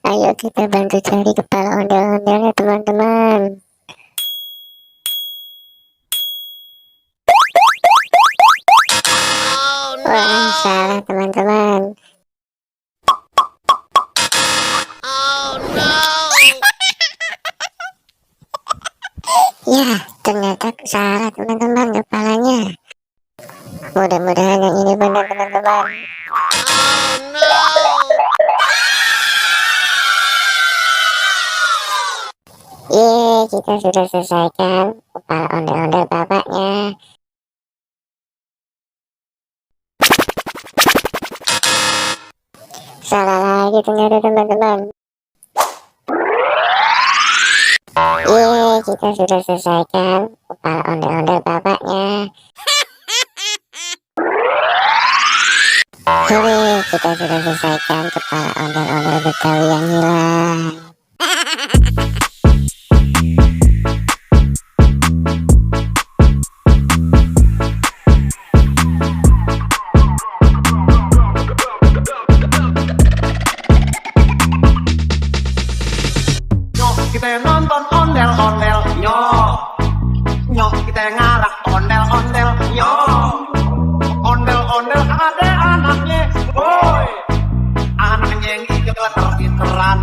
Ayo kita bantu cari kepala ondel-ondelnya teman-teman. Wah, salah teman-teman. Ya, ternyata salah teman-teman kepalanya. Mudah-mudahan yang ini benar teman-teman. Kita sudah selesaikan kepala ondel-ondel bapaknya. Salah lagi ternyata teman-teman. Kita sudah selesaikan kepala ondel-ondel bapaknya. Hore, kita sudah selesaikan kepala ondel-ondel Betawi yang hilang. Kita nonton ondel-ondel, nyok kita ngarak ondel-ondel, ondel-ondel ada anaknya, anaknya yang pinteran,